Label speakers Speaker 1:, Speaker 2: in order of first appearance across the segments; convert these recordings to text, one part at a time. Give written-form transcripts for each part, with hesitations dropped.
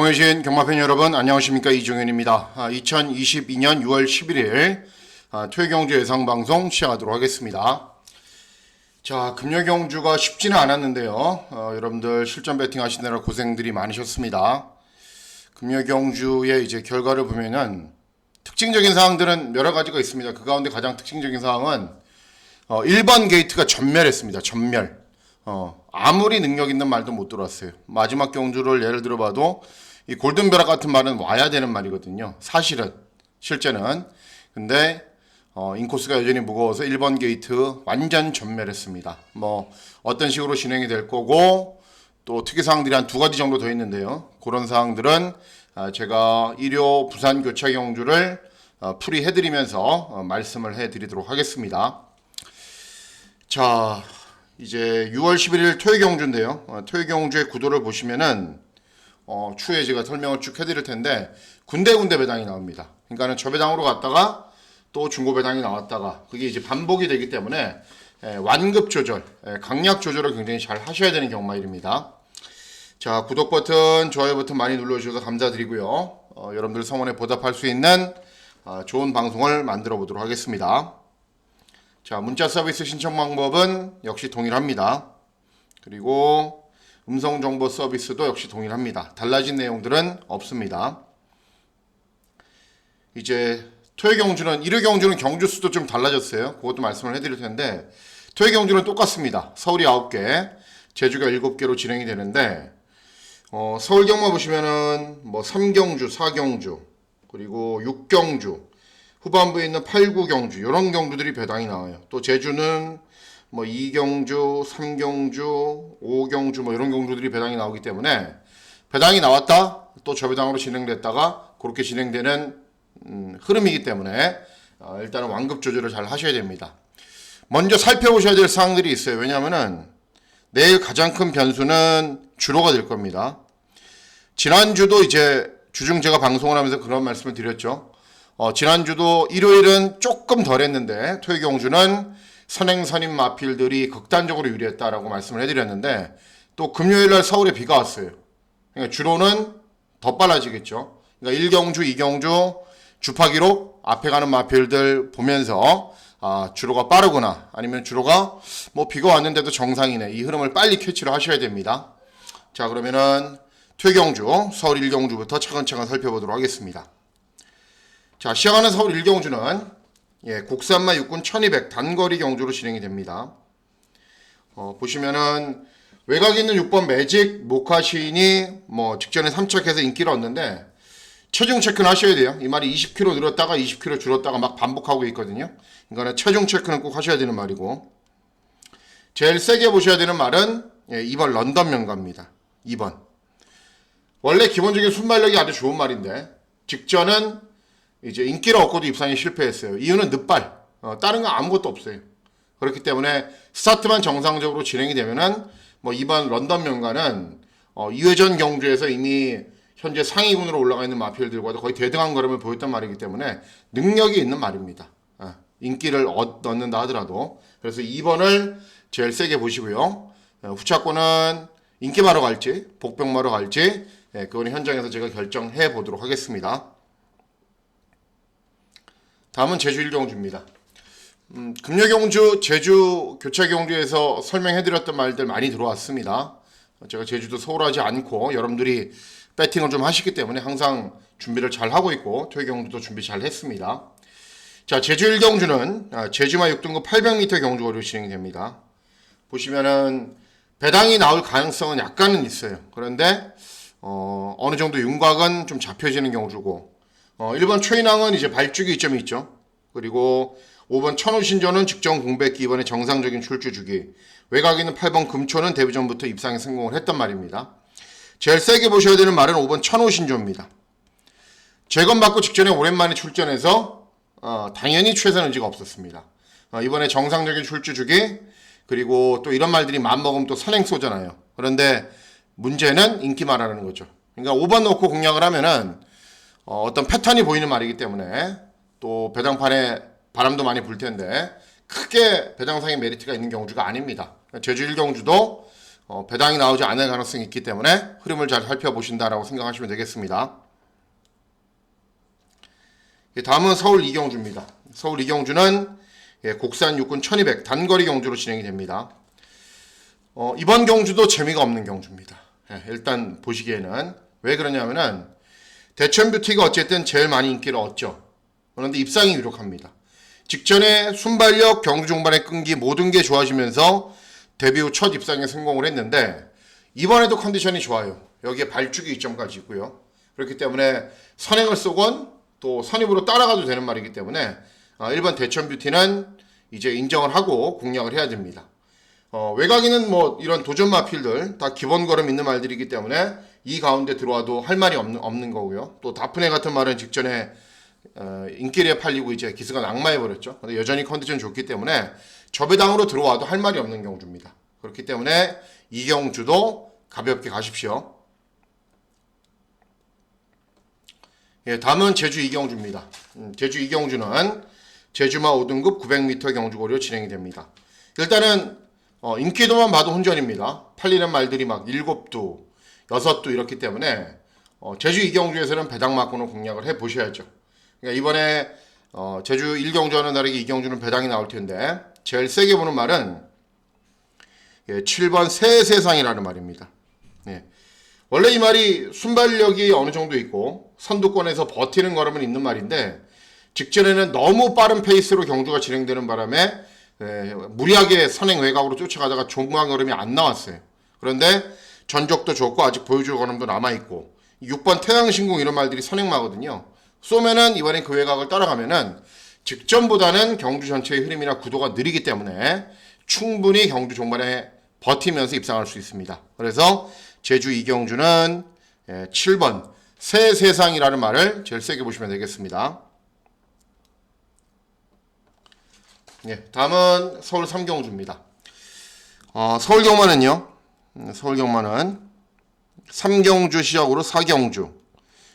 Speaker 1: 경외신 경마팬 여러분 안녕하십니까, 이종현입니다. 2022년 6월 11일 토요경주 예상방송 시작하도록 하겠습니다. 자, 금요경주가 쉽지는 않았는데요. 여러분들 실전 배팅 하시느라 고생들이 많으셨습니다. 금요경주의 이제 결과를 보면은 특징적인 사항들은 여러 가지가 있습니다. 그 가운데 가장 특징적인 사항은 1번 게이트가 전멸했습니다. 전멸. 아무리 능력 있는 말도 못 들어왔어요. 마지막 경주를 예를 들어봐도 이 골든벼락 같은 말은 와야 되는 말이거든요. 사실은 실제는. 근데 인코스가 여전히 무거워서 1번 게이트 완전 전멸했습니다. 뭐 어떤 식으로 진행이 될 거고 또 특이사항들이 한 두 가지 정도 더 있는데요. 그런 사항들은 제가 1호 부산 교차 경주를 풀이해드리면서 말씀을 해드리도록 하겠습니다. 자, 이제 6월 11일 토요경주인데요. 토요경주의 구도를 보시면은 추후에 제가 설명을 쭉 해드릴 텐데 군데군데 배당이 나옵니다. 그러니까는 저 배당으로 갔다가 또 중고 배당이 나왔다가 그게 이제 반복이 되기 때문에 완급 조절, 강약 조절을 굉장히 잘 하셔야 되는 경마일입니다. 자, 구독 버튼, 좋아요 버튼 많이 눌러주셔서 감사드리고요. 여러분들 성원에 보답할 수 있는 좋은 방송을 만들어 보도록 하겠습니다. 자, 문자 서비스 신청 방법은 역시 동일합니다. 그리고 음성 정보 서비스도 역시 동일합니다. 달라진 내용들은 없습니다. 이제 토요경주는, 일요경주는 경주 수도 좀 달라졌어요. 그것도 말씀을 해드릴 텐데 토요경주는 똑같습니다. 서울이 9개, 제주가 7개로 진행이 되는데 서울 경마 보시면은 뭐 3경주, 4경주, 그리고 6경주, 후반부에 있는 8, 9경주 이런 경주들이 배당이 나와요. 또 제주는 뭐 2경주, 3경주, 5경주 뭐 이런 경주들이 배당이 나오기 때문에 배당이 나왔다 또 저 배당으로 진행됐다가 그렇게 진행되는 흐름이기 때문에 일단은 완급 조절을 잘 하셔야 됩니다. 먼저 살펴보셔야 될 사항들이 있어요. 왜냐하면은 내일 가장 큰 변수는 주로가 될 겁니다. 지난주도 이제 주중 제가 방송을 하면서 그런 말씀을 드렸죠. 지난주도 일요일은 조금 덜 했는데 토요경주는 선행선임 마필들이 극단적으로 유리했다라고 말씀을 해드렸는데 또 금요일날 서울에 비가 왔어요. 그러니까 주로는 더 빨라지겠죠. 그러니까 1경주, 2경주 주파기록 앞에 가는 마필들 보면서 주로가 빠르구나, 아니면 주로가 뭐 비가 왔는데도 정상이네, 이 흐름을 빨리 캐치를 하셔야 됩니다. 자, 그러면은 토요경주 서울 1경주부터 차근차근 살펴보도록 하겠습니다. 자, 시작하는 서울 1경주는 국산마 육군 1200 단거리 경주로 진행이 됩니다. 보시면은 외곽 있는 6번 매직 모카신이 뭐 직전에 3착해서 인기를 얻는데 체중 체크는 하셔야 돼요. 이 말이 20kg 늘었다가 20kg 줄었다가 막 반복하고 있거든요. 그러니까 체중 체크는 꼭 하셔야 되는 말이고, 제일 세게 보셔야 되는 말은 2번 런던 명가입니다. 2번. 원래 기본적인 순발력이 아주 좋은 말인데 직전은 이제 인기를 얻고도 입상에 실패했어요. 이유는 늦발. 다른 건 아무것도 없어요. 그렇기 때문에 스타트만 정상적으로 진행이 되면은 뭐 이번 런던 명가는 2회전 경주에서 이미 현재 상위군으로 올라가 있는 마필들과도 거의 대등한 걸음을 보였단 말이기 때문에 능력이 있는 말입니다. 인기를 얻는다 하더라도. 그래서 2번을 제일 세게 보시고요. 후차권은 인기마로 갈지 복병마로 갈지 그건 현장에서 제가 결정해 보도록 하겠습니다. 다음은 제주 1경주입니다. 금요경주, 제주 교차경주에서 설명해드렸던 말들 많이 들어왔습니다. 제가 제주도 소홀하지 않고 여러분들이 배팅을 좀 하시기 때문에 항상 준비를 잘 하고 있고 토요경주도 준비 잘 했습니다. 자, 제주 1경주는 제주마 6등급 800m 경주거리로 진행이 됩니다. 보시면은 배당이 나올 가능성은 약간은 있어요. 그런데 어느 정도 윤곽은 좀 잡혀지는 경주고 1번 최인왕은 이제 발주기 이점이 있죠. 그리고 5번 천우신조는 직전 공백기 이번에 정상적인 출주 주기. 외곽 있는 8번 금초는 데뷔전부터 입상에 성공을 했단 말입니다. 제일 세게 보셔야 되는 말은 5번 천우신조입니다. 재검받고 직전에 오랜만에 출전해서 당연히 최선 의지가 없었습니다. 이번에 정상적인 출주 주기, 그리고 또 이런 말들이 맘먹으면 또 선행쏘잖아요. 그런데 문제는 인기마라는 거죠. 그러니까 5번 놓고 공략을 하면은 어떤 패턴이 보이는 말이기 때문에 또 배당판에 바람도 많이 불 텐데 크게 배당상의 메리트가 있는 경주가 아닙니다. 제주 1경주도 배당이 나오지 않을 가능성이 있기 때문에 흐름을 잘 살펴보신다라고 생각하시면 되겠습니다. 다음은 서울 이경주입니다. 서울 이경주는 국산 육군 1200 단거리 경주로 진행이 됩니다. 이번 경주도 재미가 없는 경주입니다. 일단 보시기에는 왜 그러냐면은 대천뷰티가 어쨌든 제일 많이 인기를 얻죠. 그런데 입상이 유력합니다. 직전에 순발력, 경주 종반의 끈기 모든 게 좋아지면서 데뷔 후 첫 입상에 성공을 했는데 이번에도 컨디션이 좋아요. 여기에 발주기 이점까지 있고요. 그렇기 때문에 선행을 쏘건 또 선입으로 따라가도 되는 말이기 때문에 1번 대천뷰티는 이제 인정을 하고 공략을 해야 됩니다. 외곽에는 뭐 이런 도전 마필들 다 기본 걸음 있는 말들이기 때문에 이 가운데 들어와도 할 말이 없는 거고요. 또 다프네 같은 말은 직전에 인기리에 팔리고 이제 기스가 낙마해버렸죠. 근데 여전히 컨디션 좋기 때문에 저배당으로 들어와도 할 말이 없는 경주입니다. 그렇기 때문에 이 경주도 가볍게 가십시오. 다음은 제주 이경주입니다. 제주 이경주는 제주마 5등급 900m 경주거리로 진행이 됩니다. 일단은 인기도만 봐도 혼전입니다. 팔리는 말들이 막 7두, 6두 이렇기 때문에 제주 이경주에서는 배당 맞고는 공략을 해보셔야죠. 그러니까 이번에 제주 1경주와는 다르게 이경주는 배당이 나올 텐데 제일 세게 보는 말은 7번 새세상이라는 말입니다. 원래 이 말이 순발력이 어느 정도 있고 선두권에서 버티는 걸음은 있는 말인데 직전에는 너무 빠른 페이스로 경주가 진행되는 바람에 무리하게 선행 외곽으로 쫓아가다가 종강 걸음이 안 나왔어요. 그런데 전적도 좋고 아직 보여줄 걸음도 남아있고 6번 태양신궁 이런 말들이 선행마거든요. 쏘면은 이번엔 그 외곽을 따라가면은 직전보다는 경주 전체의 흐름이나 구도가 느리기 때문에 충분히 경주 종반에 버티면서 입상할 수 있습니다. 그래서 제주 이경주는 7번 새세상이라는 말을 제일 세게 보시면 되겠습니다. 다음은 서울 3경주입니다. 서울 경마는요. 서울 경마는 3경주 시작으로 4경주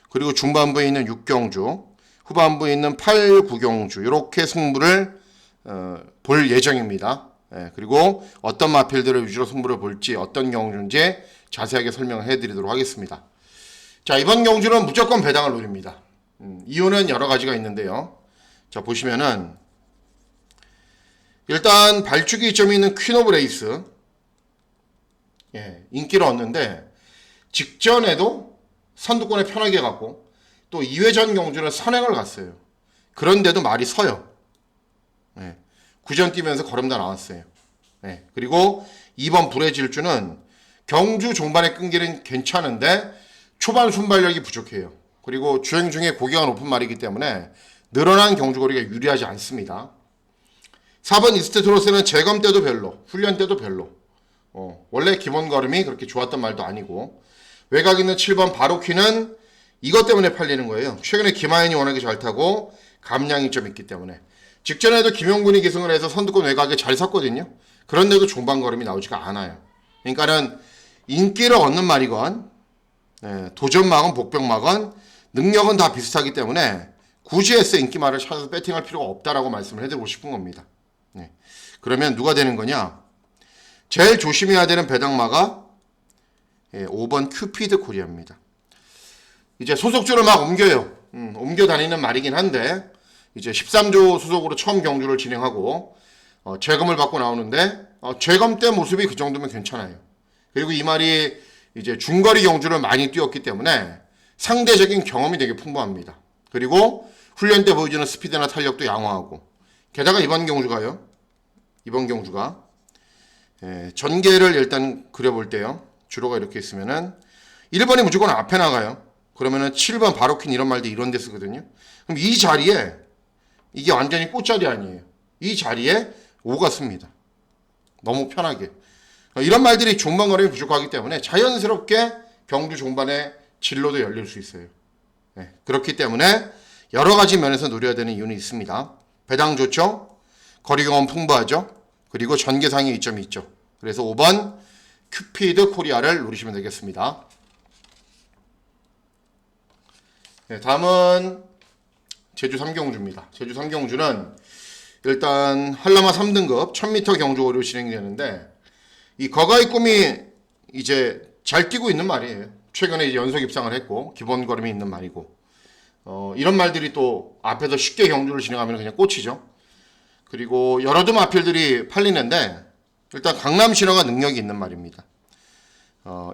Speaker 1: 그리고 중반부에 있는 6경주 후반부에 있는 8, 9경주 이렇게 승부를 볼 예정입니다. 그리고 어떤 마필들을 위주로 승부를 볼지 어떤 경주인지 자세하게 설명을 해드리도록 하겠습니다. 자, 이번 경주는 무조건 배당을 노립니다. 이유는 여러 가지가 있는데요. 자, 보시면은 일단 발주기 이점이 있는 퀸 오브 레이스 인기를 얻는데 직전에도 선두권에 편하게 갔고 또 2회전 경주는 선행을 갔어요. 그런데도 말이 서요. 구전 뛰면서 걸음 다 나왔어요. 그리고 2번 불의 질주는 경주 종반의 끈기는 괜찮은데 초반 순발력이 부족해요. 그리고 주행 중에 고개가 높은 말이기 때문에 늘어난 경주거리가 유리하지 않습니다. 4번 이스트 트로스는 재검 때도 별로, 훈련 때도 별로. 원래 기본 걸음이 그렇게 좋았던 말도 아니고 외곽 있는 7번 바로키는 이것 때문에 팔리는 거예요. 최근에 김하연이 워낙에 잘 타고 감량이 좀 있기 때문에 직전에도 김용군이 기승을 해서 선두권 외곽에 잘 섰거든요. 그런데도 종반 걸음이 나오지가 않아요. 그러니까는 인기를 얻는 말이건 도전막은 복병막은 능력은 다 비슷하기 때문에 굳이 해서 인기말을 찾아서 배팅할 필요가 없다라고 말씀을 해드리고 싶은 겁니다. 그러면 누가 되는 거냐? 제일 조심해야 되는 배당마가 5번 큐피드 코리아입니다. 이제 소속주를 막 옮겨요. 옮겨 다니는 말이긴 한데 이제 13조 소속으로 처음 경주를 진행하고 재검을 받고 나오는데 재검 때 모습이 그 정도면 괜찮아요. 그리고 이 말이 이제 중거리 경주를 많이 뛰었기 때문에 상대적인 경험이 되게 풍부합니다. 그리고 훈련 때 보여주는 스피드나 탄력도 양호하고 게다가 이번 경주가 전개를 일단 그려볼 때요. 주로가 이렇게 있으면은 1번이 무조건 앞에 나가요. 그러면은 7번 바로킨 이런 말도 이런 데 쓰거든요. 그럼 이 자리에 이게 완전히 꽃자리 아니에요. 이 자리에 5가 씁니다. 너무 편하게. 이런 말들이 종반 걸음이 부족하기 때문에 자연스럽게 경주 종반에 진로도 열릴 수 있어요. 그렇기 때문에 여러 가지 면에서 노려야 되는 이유는 있습니다. 배당 좋죠? 거리 경험 풍부하죠? 그리고 전개상의 이점이 있죠. 그래서 5번 큐피드 코리아를 노리시면 되겠습니다. 다음은 제주 3경주입니다. 제주 3경주는 일단 한라마 3등급 1000m 경주거리로 진행되는데 이 거가의 꿈이 이제 잘 뛰고 있는 말이에요. 최근에 이제 연속 입상을 했고 기본 걸음이 있는 말이고 이런 말들이 또 앞에서 쉽게 경주를 진행하면 그냥 꽂히죠. 그리고 여러 두 마필들이 팔리는데 일단 강남 신화가 능력이 있는 말입니다.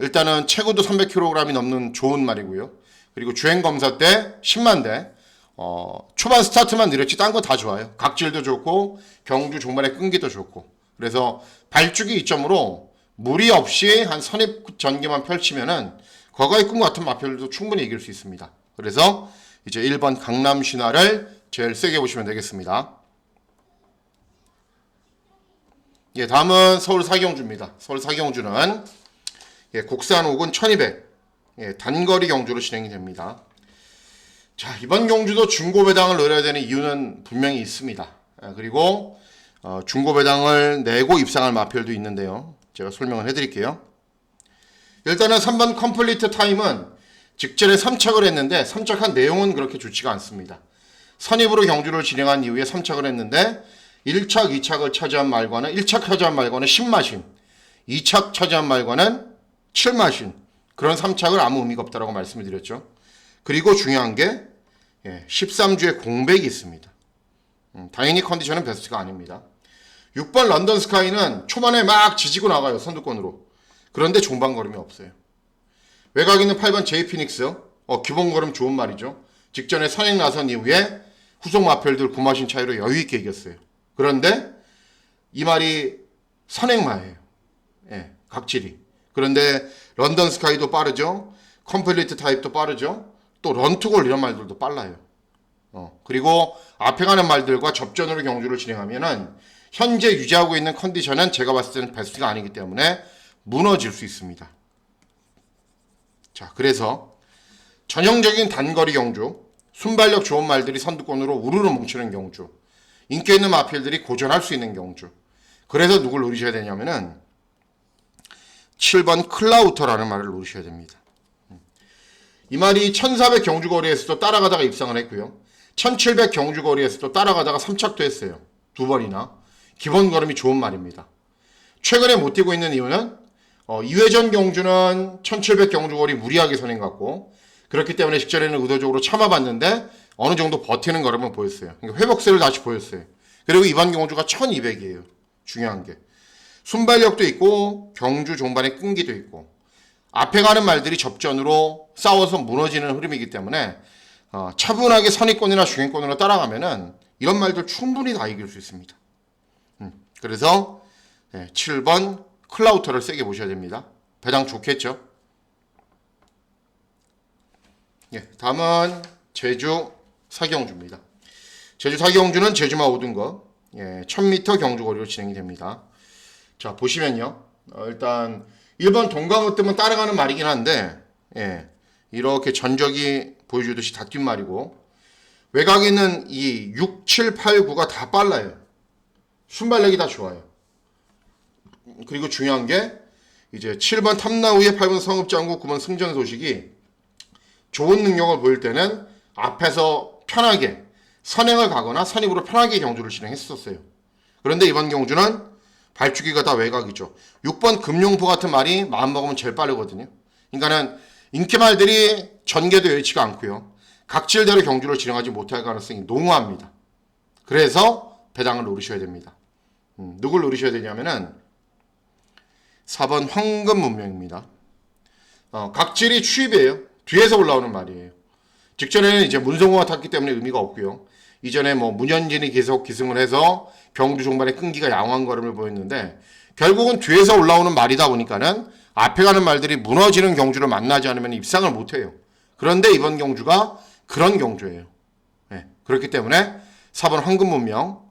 Speaker 1: 일단은 최고도 300kg이 넘는 좋은 말이고요. 그리고 주행 검사 때 10만 대 초반 스타트만 느렸지 딴 거 다 좋아요. 각질도 좋고 경주 종반의 끈기도 좋고 그래서 발주기 이점으로 무리 없이 한 선입 전개만 펼치면은 거가의 꿈 같은 마필들도 충분히 이길 수 있습니다. 그래서 이제 1번 강남 신화를 제일 세게 보시면 되겠습니다. 예, 다음은 서울 사경주입니다. 서울 사경주는 국산 5군 1200 단거리 경주로 진행이 됩니다. 자, 이번 경주도 중고 배당을 노려야 되는 이유는 분명히 있습니다. 그리고 중고 배당을 내고 입상할 마필도 있는데요. 제가 설명을 해드릴게요. 일단은 3번 컴플리트 타임은 직전에 3착을 했는데 3착한 내용은 그렇게 좋지가 않습니다. 선입으로 경주를 진행한 이후에 3착을 했는데 1착, 2착을 차지한 말과는 1착 차지한 말과는 10마신, 2착 차지한 말과는 7마신 그런 3착을 아무 의미가 없다라고 말씀을 드렸죠. 그리고 중요한 게 13주에 공백이 있습니다. 당연히 컨디션은 베스트가 아닙니다. 6번 런던 스카이는 초반에 막 지지고 나가요. 선두권으로. 그런데 종반 걸음이 없어요. 외곽 있는 8번 제이 피닉스 기본 걸음 좋은 말이죠. 직전에 선행 나선 이후에 후속 마필들 9마신 차이로 여유있게 이겼어요. 그런데 이 말이 선행마예요. 각질이. 그런데 런던 스카이도 빠르죠. 컴플리트 타입도 빠르죠. 또 런투골 이런 말들도 빨라요. 그리고 앞에 가는 말들과 접전으로 경주를 진행하면은 현재 유지하고 있는 컨디션은 제가 봤을 때는 베스트가 아니기 때문에 무너질 수 있습니다. 자, 그래서 전형적인 단거리 경주, 순발력 좋은 말들이 선두권으로 우르르 뭉치는 경주, 인기 있는 마필들이 고전할 수 있는 경주. 그래서 누굴 노리셔야 되냐면은 7번 클라우터라는 말을 노리셔야 됩니다. 이 말이 1400 경주거리에서도 따라가다가 입상을 했고요. 1700 경주거리에서도 따라가다가 3착도 했어요. 두 번이나. 기본 걸음이 좋은 말입니다. 최근에 못 뛰고 있는 이유는 2회전 경주는 1700 경주거리 무리하게 선행 같고 그렇기 때문에 직전에는 의도적으로 참아봤는데 어느 정도 버티는 걸음을 보였어요. 그러니까 회복세를 다시 보였어요. 그리고 이번 경주가 1200이에요. 중요한 게. 순발력도 있고 경주 종반의 끈기도 있고 앞에 가는 말들이 접전으로 싸워서 무너지는 흐름이기 때문에 차분하게 선입권이나 중행권으로 따라가면은 이런 말들 충분히 다 이길 수 있습니다. 그래서 7번 클라우터를 세게 보셔야 됩니다. 배당 좋겠죠? 다음은 제주 사경주입니다. 제주 사경주는 제주마 5등급 1000m 경주거리로 진행이 됩니다. 자, 보시면요. 일단 1번 동강어 뜨면 따라가는 말이긴 한데 이렇게 전적이 보여주듯이 다 뛴 말이고 외곽에 있는 이 6, 7, 8, 9가 다 빨라요. 순발력이 다 좋아요. 그리고 중요한 게 이제 7번 탐나우의 8번 성읍장구 9번 승전 소식이 좋은 능력을 보일 때는 앞에서 편하게 선행을 가거나 선입으로 편하게 경주를 진행했었어요. 그런데 이번 경주는 발주기가 다 외곽이죠. 6번 금룡포 같은 말이 마음먹으면 제일 빠르거든요. 그러니까는 인기말들이 전개도 여의치가 않고요. 각질대로 경주를 진행하지 못할 가능성이 농후합니다. 그래서 배당을 노리셔야 됩니다. 누굴 노리셔야 되냐면은 4번 황금문명입니다. 각질이 추입이에요. 뒤에서 올라오는 말이에요. 직전에는 이제 문성호가 탔기 때문에 의미가 없고요. 이전에 문현진이 계속 기승을 해서 경주 종반의 끈기가 양호한 걸음을 보였는데 결국은 뒤에서 올라오는 말이다 보니까는 앞에 가는 말들이 무너지는 경주를 만나지 않으면 입상을 못해요. 그런데 이번 경주가 그런 경주예요. 그렇기 때문에 4번 황금문명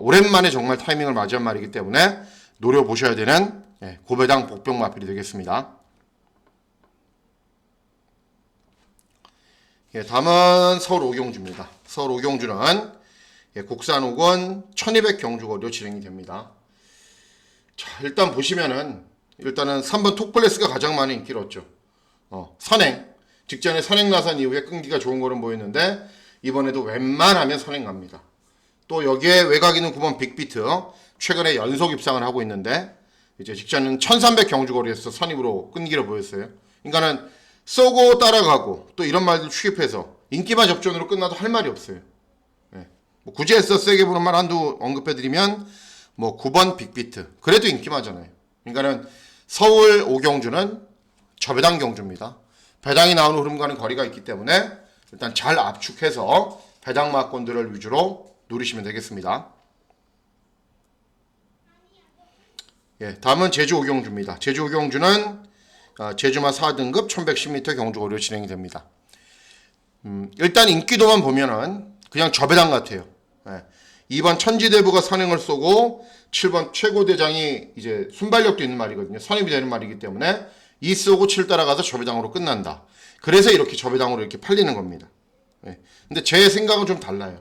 Speaker 1: 오랜만에 정말 타이밍을 맞이한 말이기 때문에 노려보셔야 되는 고배당 복병 마필이 되겠습니다. 다음은 서울 오경주입니다. 서울 오경주는 국산 5권 1200 경주거리로 진행이 됩니다. 자, 일단 보시면은 일단은 3번 톡플레스가 가장 많은 인기를 얻죠. 선행 직전에 선행 나선 이후에 끈기가 좋은 거는 보였는데 이번에도 웬만하면 선행 갑니다. 또 여기에 외곽 있는 9번 빅비트 최근에 연속 입상을 하고 있는데 이제 직전은 1300 경주거리에서 선입으로 끈기를 보였어요. 그러니까는 쏘고 따라가고 또 이런 말들 취급해서 인기만 접전으로 끝나도 할 말이 없어요. 예. 뭐 굳이 해서 세게 보는 말 한두 언급해드리면 뭐 9번 빅비트 그래도 인기만잖아요. 그러니까는 서울 오경주는 저배당 경주입니다. 배당이 나오는 흐름과는 거리가 있기 때문에 일단 잘 압축해서 배당 막권들을 위주로 노리시면 되겠습니다. 예, 다음은 제주 오경주입니다. 제주 오경주는 제주마 4등급 1110m 경주거리로 진행이 됩니다. 일단 인기도만 보면은 그냥 저배당 같아요. 예, 2번 천지대부가 선행을 쏘고 7번 최고대장이 이제 순발력도 있는 말이거든요. 선임이 되는 말이기 때문에 2 쏘고 7 따라가서 저배당으로 끝난다. 그래서 이렇게 저배당으로 이렇게 팔리는 겁니다. 예, 근데 제 생각은 좀 달라요.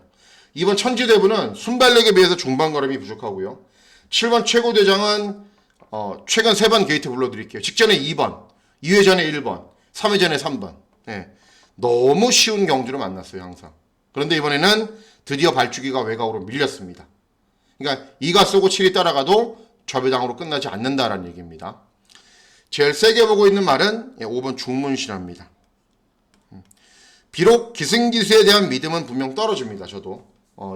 Speaker 1: 2번 천지대부는 순발력에 비해서 중반 걸음이 부족하고요. 7번 최고대장은 최근 3번 게이트 불러드릴게요. 직전에 2번, 2회 전에 1번, 3회 전에 3번. 예, 너무 쉬운 경주를 만났어요, 항상. 그런데 이번에는 드디어 발주기가 외곽으로 밀렸습니다. 그러니까 2가 쏘고 7이 따라가도 저배당으로 끝나지 않는다라는 얘기입니다. 제일 세게 보고 있는 말은 5번 중문신화입니다. 비록 기승기수에 대한 믿음은 분명 떨어집니다. 저도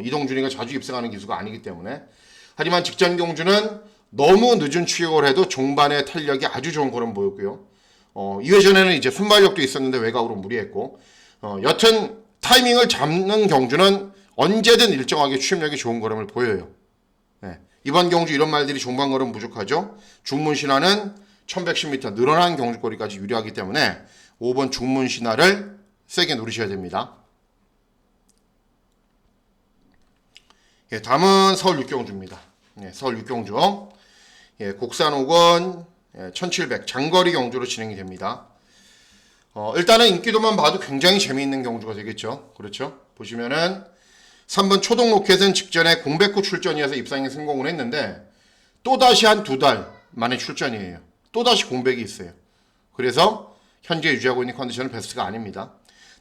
Speaker 1: 이동준이가 자주 입성하는 기수가 아니기 때문에. 하지만 직전 경주는 너무 늦은 추격을 해도 종반의 탄력이 아주 좋은 걸음 보였고요. 2회 전에는 이제 순발력도 있었는데 외곽으로 무리했고 여튼 타이밍을 잡는 경주는 언제든 일정하게 추임력이 좋은 걸음을 보여요. 네. 이번 경주 이런 말들이 종반 걸음 부족하죠. 중문신화는 1110m 늘어난 경주거리까지 유리하기 때문에 5번 중문신화를 세게 누리셔야 됩니다. 예, 다음은 서울 육경주입니다. 예, 서울 육경주 곡산 5권 1700 장거리 경주로 진행이 됩니다. 일단은 인기도만 봐도 굉장히 재미있는 경주가 되겠죠. 그렇죠? 보시면은 3번 초동 로켓은 직전에 공백후 출전이어서 입상에 성공을 했는데 또다시 한 2달 만에 출전이에요. 또다시 공백이 있어요. 그래서 현재 유지하고 있는 컨디션은 베스트가 아닙니다.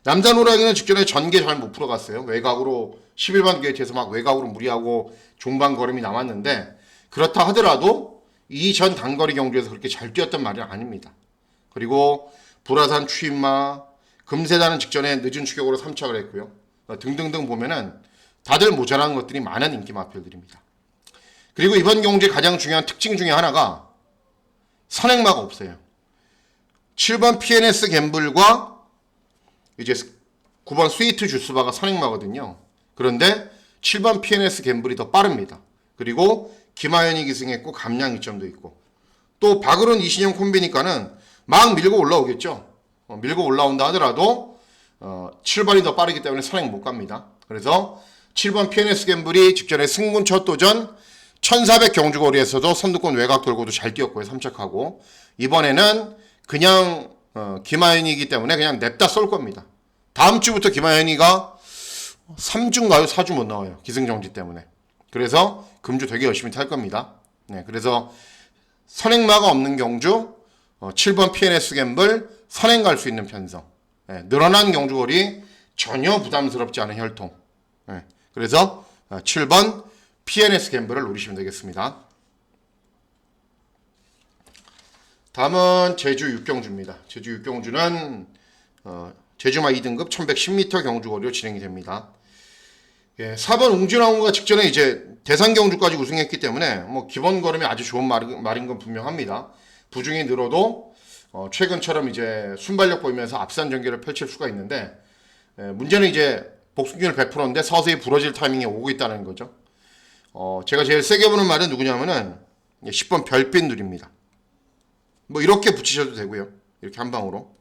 Speaker 1: 남산 호랑이는 직전에 전개 잘 못 풀어갔어요. 외곽으로 11번 게이트에서 막 외곽으로 무리하고 종반 걸음이 남았는데 그렇다 하더라도 이전 단거리 경주에서 그렇게 잘 뛰었던 말이 아닙니다. 그리고 불화산 추임마, 금세단은 직전에 늦은 추격으로 3착을 했고요. 등등등 보면은 다들 모자란 것들이 많은 인기 마필들입니다. 그리고 이번 경주의 가장 중요한 특징 중에 하나가 선행마가 없어요. 7번 PNS 갬블과 이제 9번 스위트 주스바가 선행마거든요. 그런데 7번 PNS 갬블이 더 빠릅니다. 그리고 김하연이 기승했고 감량 2점도 있고 또 박으론 이신영 콤비니까는 막 밀고 올라오겠죠. 밀고 올라온다 하더라도 7번이 더 빠르기 때문에 선행 못 갑니다. 그래서 7번 PNS 갬블이 직전에 승군 첫 도전 1400 경주거리에서도 선두권 외곽 돌고도 잘 뛰었고요. 3착하고 이번에는 그냥 김하연이기 때문에 그냥 냅다 쏠 겁니다. 다음 주부터 김하연이가 3주인가요? 4주 못 나와요. 기승정지 때문에. 그래서 금주 되게 열심히 탈 겁니다. 네, 그래서 선행마가 없는 경주 7번 PNS 갬블 선행 갈 수 있는 편성. 네, 늘어난 경주거리 전혀 부담스럽지 않은 혈통. 네, 그래서 7번 PNS 갬블을 노리시면 되겠습니다. 다음은 제주 육경주입니다. 제주 육경주는 제주마 2등급 1110m 경주거리로 진행이 됩니다. 예, 4번 웅진왕후가 직전에 이제 대상 경주까지 우승했기 때문에 뭐 기본 걸음이 아주 좋은 말인 건 분명합니다. 부중이 늘어도 최근처럼 이제 순발력 보이면서 앞선 전개를 펼칠 수가 있는데 문제는 이제 복승률 100%인데 서서히 부러질 타이밍에 오고 있다는 거죠. 제가 제일 세게 보는 말은 누구냐면은 10번 별빛 누립니다. 뭐 이렇게 붙이셔도 되고요. 이렇게 한 방으로.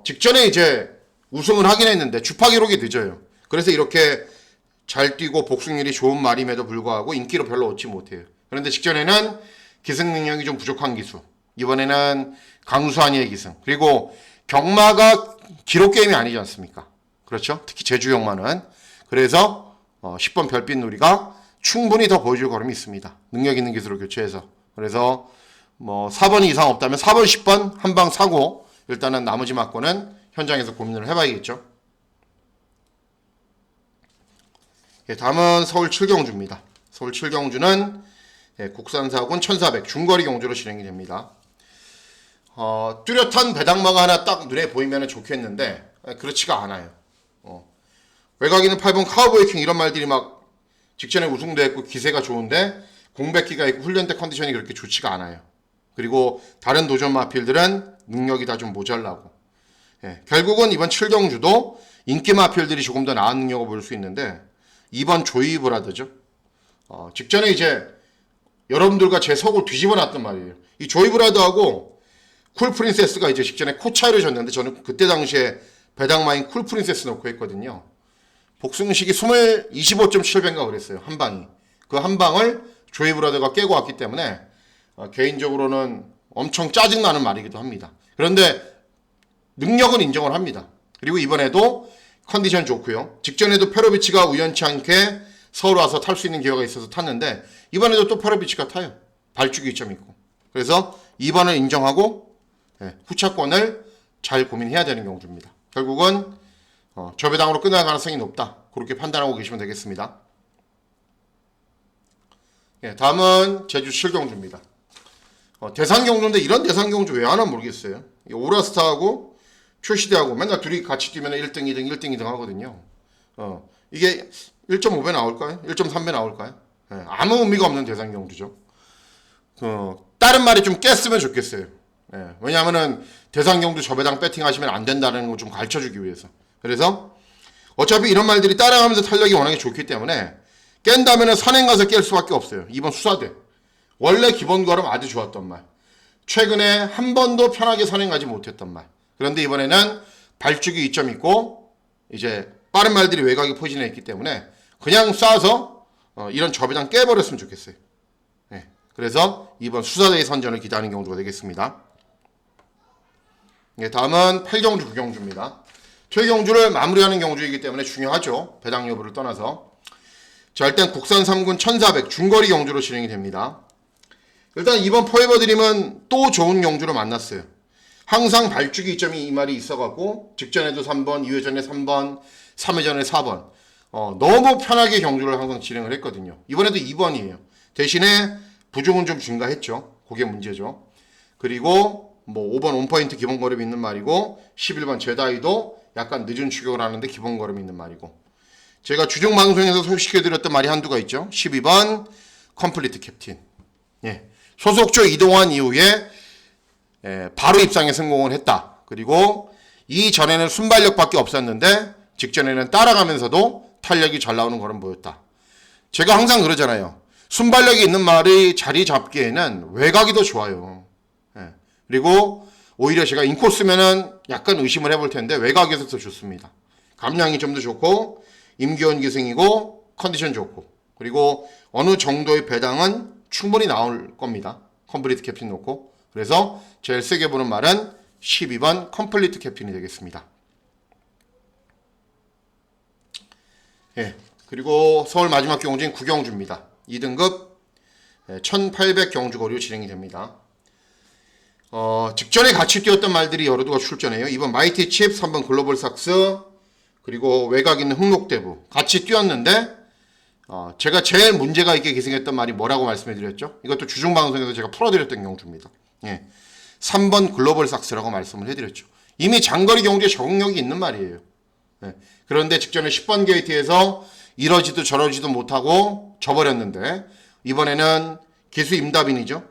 Speaker 1: 직전에 이제 우승을 하긴 했는데 주파 기록이 늦어요. 그래서 이렇게 잘 뛰고 복승률이 좋은 말임에도 불구하고 인기를 별로 얻지 못해요. 그런데 직전에는 기승 능력이 좀 부족한 기수. 이번에는 강수환이의 기승. 그리고 경마가 기록 게임이 아니지 않습니까? 그렇죠? 특히 제주 경마는. 그래서 10번 별빛 누리가 충분히 더 보여줄 걸음이 있습니다. 능력 있는 기수로 교체해서. 그래서 뭐 4번 이상 없다면 4번, 10번 한 방 사고 일단은 나머지 막고는 현장에서 고민을 해봐야겠죠. 예, 다음은 서울 7경주입니다. 서울 7경주는 국산사군 1400 중거리 경주로 진행이 됩니다. 뚜렷한 배당마가 하나 딱 눈에 보이면 좋겠는데 그렇지가 않아요. 외곽에는 8번 카우보이킹 이런 말들이 막 직전에 우승도 했고 기세가 좋은데 공백기가 있고 훈련 때 컨디션이 그렇게 좋지가 않아요. 그리고 다른 도전 마필들은 능력이 다 좀 모자라고. 결국은 이번 7경주도 인기 마필들이 조금 더 나은 능력을 보일 수 있는데 이번 조이브라드죠. 직전에 이제 여러분들과 제 속을 뒤집어 놨단 말이에요. 이 조이브라드하고 쿨프린세스가 이제 직전에 코 차이를 졌는데 저는 그때 당시에 배당마인 쿨프린세스 놓고 했거든요. 복승식이 25.7배인가 그랬어요. 한 방이. 그 한 방을 조이브라드가 깨고 왔기 때문에 개인적으로는 엄청 짜증나는 말이기도 합니다. 그런데 능력은 인정을 합니다. 그리고 이번에도 컨디션 좋고요. 직전에도 페로비치가 우연치 않게 서울 와서 탈 수 있는 기회가 있어서 탔는데 이번에도 또 페로비치가 타요. 발주기 2점 있고. 그래서 2번을 인정하고 후차권을 잘 고민해야 되는 경주입니다. 결국은 저배당으로 끝날 가능성이 높다. 그렇게 판단하고 계시면 되겠습니다. 다음은 제주 7경주입니다. 대산경주인데 이런 대산경주 왜 하나 모르겠어요. 오라스타하고 출시대하고 맨날 둘이 같이 뛰면 1등, 2등, 1등, 2등 하거든요. 이게 1.5배 나올까요? 1.3배 나올까요? 아무 의미가 없는 대산경주죠. 다른 말이 좀 깼으면 좋겠어요. 왜냐하면은 대산경주 저배당 배팅 하시면 안 된다는 걸 좀 가르쳐주기 위해서. 그래서 어차피 이런 말들이 따라가면서 탄력이 워낙에 좋기 때문에 깬다면은 선행 가서 깰 수밖에 없어요. 이번 수사대. 원래 기본 걸음 아주 좋았던 말. 최근에 한 번도 편하게 선행하지 못했던 말. 그런데 이번에는 발주기 2점 있고 이제 빠른 말들이 외곽에 포진해 있기 때문에 그냥 쏴서 이런 저배당 깨버렸으면 좋겠어요. 그래서 이번 수사대의 선전을 기대하는 경주가 되겠습니다. 다음은 8경주 9경주입니다. 최경주를 마무리하는 경주이기 때문에 중요하죠. 배당 여부를 떠나서. 자, 일단 국산 3군 1400 중거리 경주로 진행이 됩니다. 일단 이번 포에버 드림은 또 좋은 경주로 만났어요. 항상 발주기 2점이 이 말이 있어갖고 직전에도 3번, 2회전에 3번, 3회전에 4번 너무 편하게 경주를 항상 진행을 했거든요. 이번에도 2번이에요. 대신에 부중은 좀 증가했죠. 그게 문제죠. 그리고 뭐 5번 온포인트 기본 걸음이 있는 말이고 11번 제다이도 약간 늦은 추격을 하는데 기본 걸음이 있는 말이고 제가 주중 방송에서 소개시켜드렸던 말이 한두가 있죠. 12번 컴플리트 캡틴. 소속조 이동한 이후에 바로 입상에 성공을 했다. 그리고 이전에는 순발력밖에 없었는데 직전에는 따라가면서도 탄력이 잘 나오는 걸음 보였다. 제가 항상 그러잖아요. 순발력이 있는 말이 자리 잡기에는 외곽이 더 좋아요. 그리고 오히려 제가 인코스면은 약간 의심을 해볼 텐데 외곽에서 더 좋습니다. 감량이 좀 더 좋고 임기원 기승이고 컨디션 좋고 그리고 어느 정도의 배당은 충분히 나올 겁니다. 컴플리트 캡틴 놓고. 그래서 제일 세게 보는 말은 12번 컴플리트 캡틴이 되겠습니다. 그리고 서울 마지막 경주인 9경주입니다. 2등급 1800 경주거리로 진행이 됩니다. 직전에 같이 뛰었던 말들이 여러 두가 출전해요. 2번 마이티 칩, 3번 글로벌 삭스, 그리고 외곽 있는 흥록대부 같이 뛰었는데 제가 제일 문제가 있게 기승했던 말이 뭐라고 말씀해드렸죠? 이것도 주중방송에서 제가 풀어드렸던 경주입니다. 3번 글로벌 삭스라고 말씀을 해드렸죠. 이미 장거리 경주에 적응력이 있는 말이에요. 그런데 직전에 10번 게이트에서 이러지도 저러지도 못하고 져버렸는데 이번에는 기수 임다빈이죠.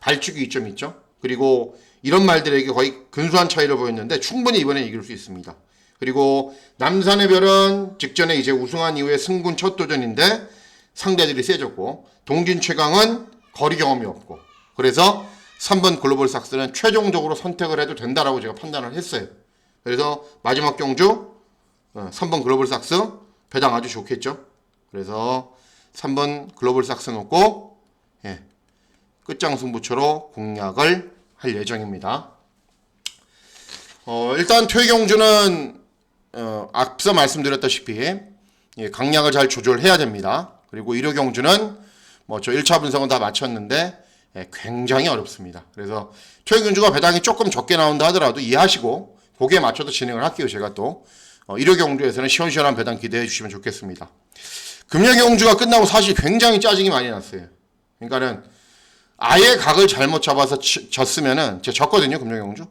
Speaker 1: 발주기 2점 있죠. 그리고 이런 말들에게 거의 근소한 차이를 보였는데 충분히 이번에 이길 수 있습니다. 그리고 남산의 별은 직전에 이제 우승한 이후에 승군 첫 도전인데 상대들이 세졌고 동진 최강은 거리 경험이 없고 그래서 3번 글로벌 삭스는 최종적으로 선택을 해도 된다라고 제가 판단을 했어요. 그래서 마지막 경주 3번 글로벌 삭스 배당 아주 좋겠죠. 그래서 3번 글로벌 삭스 놓고 끝장 승부처로 공략을 할 예정입니다. 일단 퇴경주는 앞서 말씀드렸다시피 강약을 잘 조절해야 됩니다. 그리고 1호 경주는 뭐 저 1차 분석은 다 마쳤는데 굉장히 어렵습니다. 그래서 퇴경주가 배당이 조금 적게 나온다 하더라도 이해하시고 거기에 맞춰서 진행을 할게요. 제가 또 1호 경주에서는 시원시원한 배당 기대해 주시면 좋겠습니다. 금요 경주가 끝나고 사실 굉장히 짜증이 많이 났어요. 그러니까는 아예 각을 잘못 잡아서 졌으면은 제가 졌거든요, 금융경주.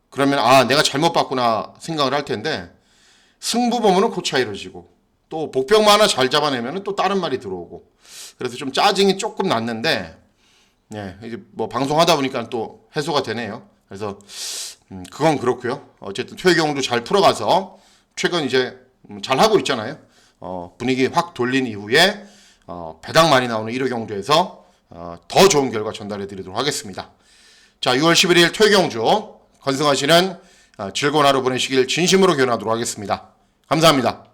Speaker 1: 그러면 내가 잘못 봤구나 생각을 할 텐데 승부 보면은 그 차이로 지고 또 복병만 하나 잘 잡아내면은 또 다른 말이 들어오고 그래서 좀 짜증이 조금 났는데 예, 이제 뭐 방송하다 보니까 또 해소가 되네요. 그래서 그건 그렇고요. 어쨌든 퇴경도 잘 풀어가서 최근 이제 잘 하고 있잖아요. 분위기 확 돌린 이후에 배당 많이 나오는 1호 경주에서 더 좋은 결과 전달해 드리도록 하겠습니다. 자, 6월 11일 퇴경주 건승하시는 즐거운 하루 보내시길 진심으로 기원하도록 하겠습니다. 감사합니다.